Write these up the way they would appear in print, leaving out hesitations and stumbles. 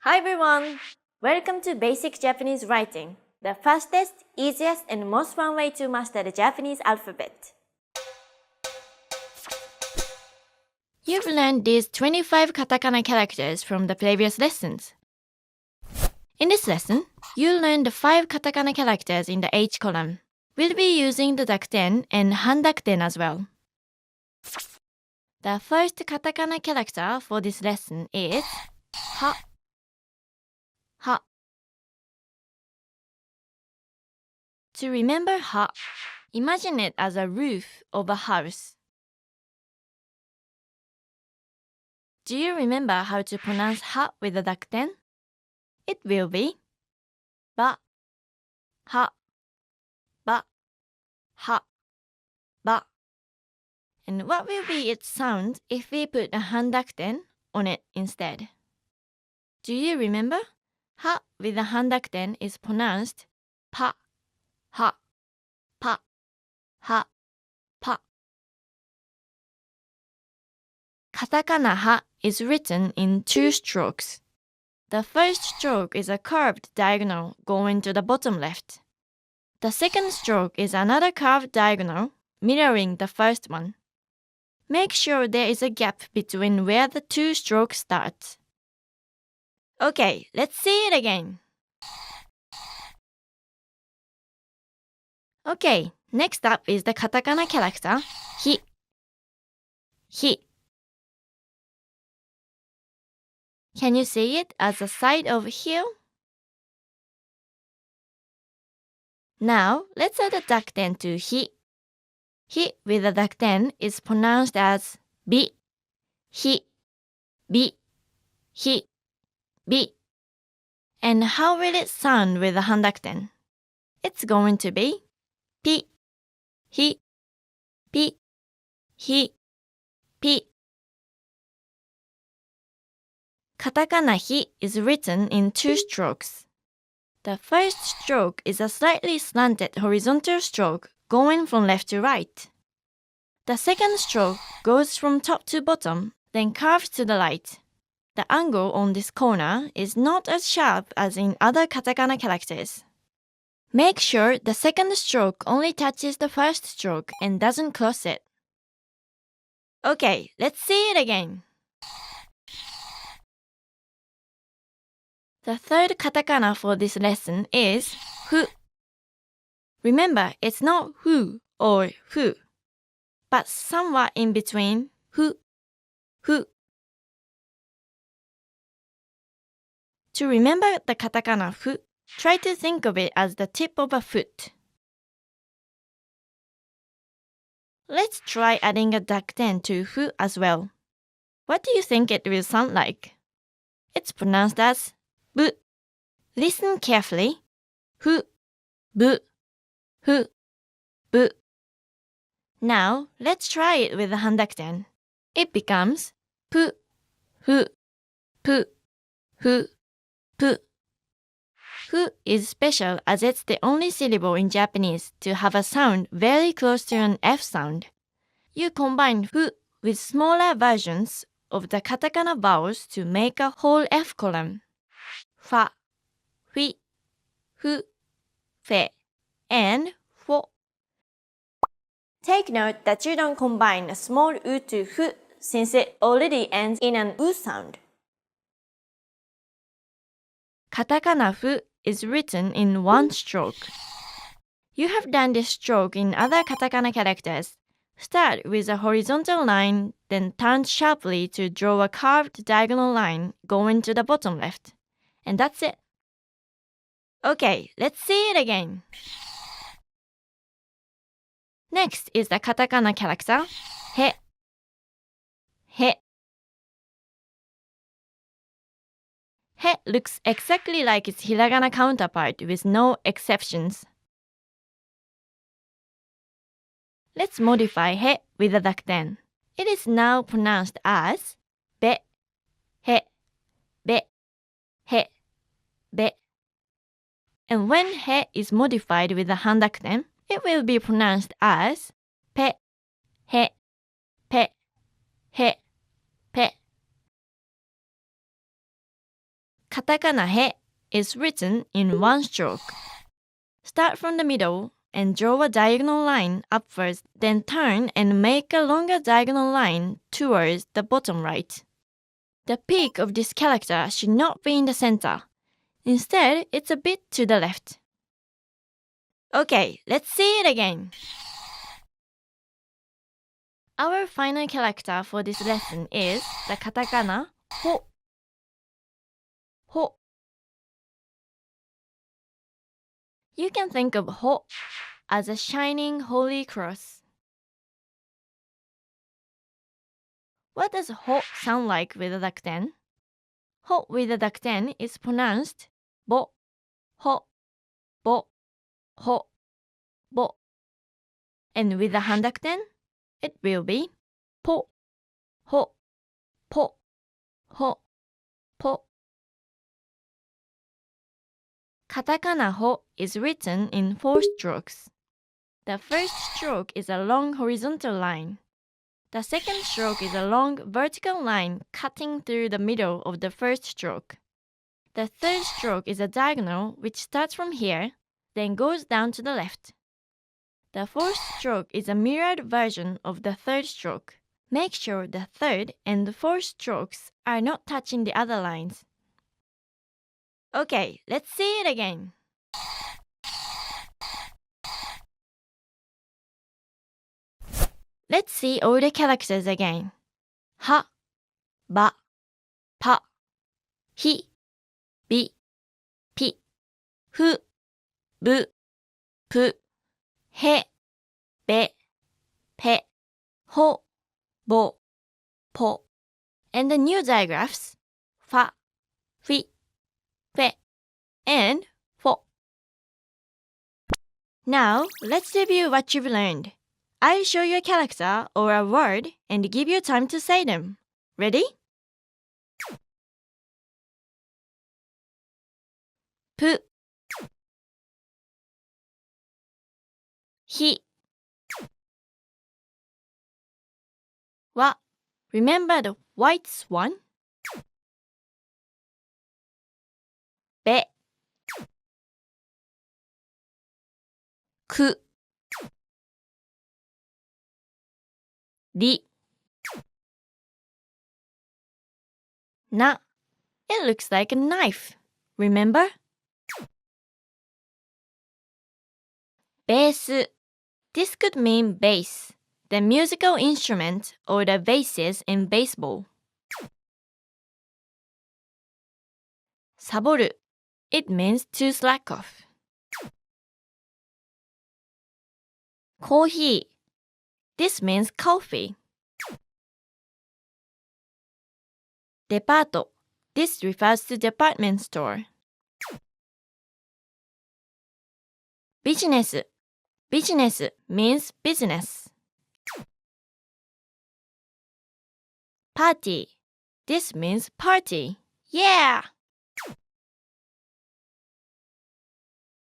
Hi everyone! Welcome to Basic Japanese Writing, the fastest, easiest, and most fun way to master the Japanese alphabet. You've learned these 25 katakana characters from the previous lessons. In this lesson, you'll learn the 5 katakana characters in the H column. We'll be using the dakten and handakten as well. The first katakana character for this lesson is ha. Ha. To remember ha, imagine it as a roof of a house. Do you remember how to pronounce ha with the dakten? It will be ba, ha, ba, ha, ba. And what will be its sound if we put a handakten on it instead? Do you remember? Ha with the handakten is pronounced pa, ha, pa, ha, pa. Katakana ha is written in 2 strokes. The first stroke is a curved diagonal going to the bottom left. The second stroke is another curved diagonal mirroring the first one. Make sure there is a gap between where the 2 strokes start. Okay, let's see it again. Okay, next up is the katakana character hi. Hi. Can you see it as a side of hill? Now, let's add a dakten to hi. Hi with a dakten is pronounced as bi, hi, bi, hi, bi. And how will it sound with a handakten? It's going to be pi, hi, pi, hi, pi. Katakana hi is written in 2 strokes. The first stroke is a slightly slanted horizontal stroke going from left to right. The second stroke goes from top to bottom, then curves to the right. The angle on this corner is not as sharp as in other katakana characters. Make sure the second stroke only touches the first stroke and doesn't cross it. Okay, let's see it again. The third katakana for this lesson is fu. Remember, it's not hu or fu, but somewhat in between hu, fu. To remember the katakana fu, try to think of it as the tip of a foot. Let's try adding a dakten to fu as well. What do you think it will sound like? It's pronounced as bu. Listen carefully. Fu, bu, fu, bu. Now, let's try it with the handakten. It becomes pu, fu, pu, fu, pu. Fu is special as it's the only syllable in Japanese to have a sound very close to an F sound. You combine fu with smaller versions of the katakana vowels to make a whole F column. Fa, hui, fu, fe, and fo. Take note that you don't combine a small u to fu since it already ends in an u sound. Katakana fu is written in 1 stroke. You have done this stroke in other katakana characters. Start with a horizontal line, then turn sharply to draw a curved diagonal line going to the bottom left. And that's it. Okay, let's see it again. Next is the katakana character he. He. He looks exactly like its hiragana counterpart with no exceptions. Let's modify he with a dakten. It is now pronounced as be, he, be, he, be. And when he is modified with a handakten, it will be pronounced as pe, he, pe, he, pe. Katakana he is written in one stroke. Start from the middle and draw a diagonal line upwards, then turn and make a longer diagonal line towards the bottom right. The peak of this character should not be in the center. Instead, it's a bit to the left. Okay, let's see it again. Our final character for this lesson is the katakana ho. Ho. You can think of ho as a shining holy cross. What does ho sound like with a dakten? Ho with a dakten is pronounced bo, ho, bo, ho, bo. And with a handakten, it will be po, ho, po, ho, po. Katakana ho is written in 4 strokes. The first stroke is a long horizontal line. The second stroke is a long vertical line cutting through the middle of the first stroke. The third stroke is a diagonal which starts from here, then goes down to the left. The fourth stroke is a mirrored version of the third stroke. Make sure the third and the fourth strokes are not touching the other lines. Okay, let's see it again. Let's see all the characters again. Ha, ba, pa, hi, bi, pi, fu, bu, pu, he, be, pe, ho, bo, po. And the new digraphs, fa, fi, fe, and fo. Now, let's review what you've learned. I'll show you a character or a word and give you time to say them. Ready? Pu, hi, wa. Remember the white swan? Be, ku, ri, na. It looks like a knife. Remember? Bass. This could mean bass, the musical instrument or the bases in baseball. Saboru. It means to slack off. Coffee. This means coffee. Depato. This refers to department store. Business. Business means business. Party. This means party. Yeah!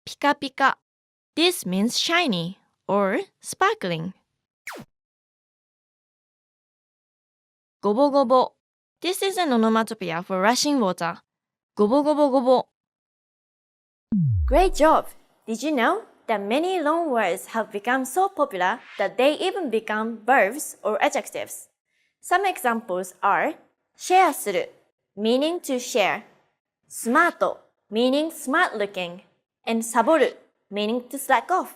Pika pika. This means shiny or sparkling. Gobo gobo. This is an onomatopoeia for rushing water. Gobo gobo gobo. Great job! Did you know that many long words have become so popular that they even become verbs or adjectives? Some examples are シェアする meaning to share, スマート meaning smart looking, and サボる meaning to slack off.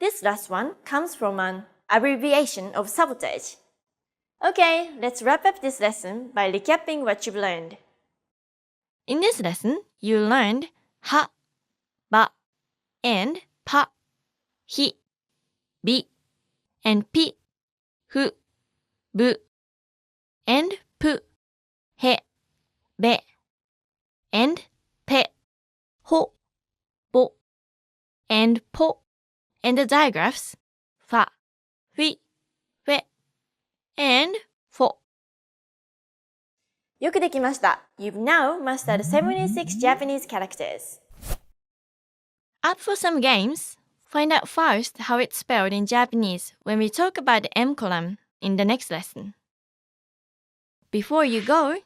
This last one comes from an abbreviation of sabotage. Okay, let's wrap up this lesson by recapping what you've learned. In this lesson, you learned は ba, and pa, hi, bi, and pi, fu, bu, and pu, he, be, and pe, ho, bo, and po, and the digraphs fa, fi, fe, and fo. よくできました。You've now mastered 76 Japanese characters. Up for some games, find out first how it's spelled in Japanese when we talk about the M column in the next lesson. Before you go,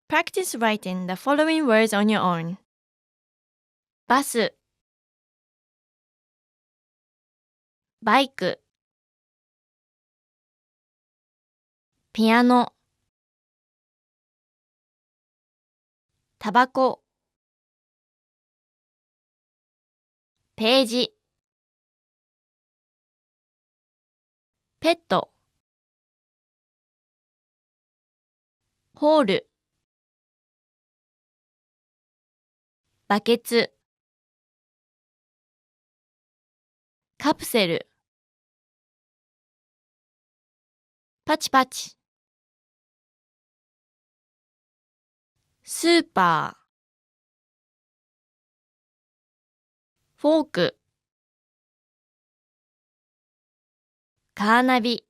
Practice writing the following words on your own. バス、バイク、ピアノ、タバコ、ページ、ペット、ホール、バケツ、カプセル、パチパチ、スーパー、フォーク、カーナビ、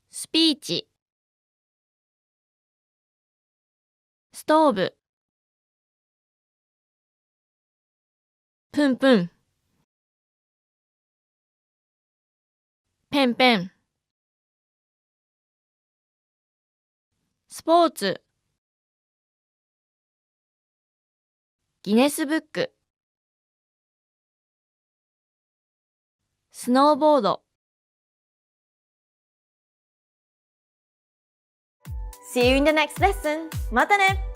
スピーチ、ストーブ、プンプン、ペンペン、スポーツ、ギネスブック、スノーボード。See you in the next lesson. またね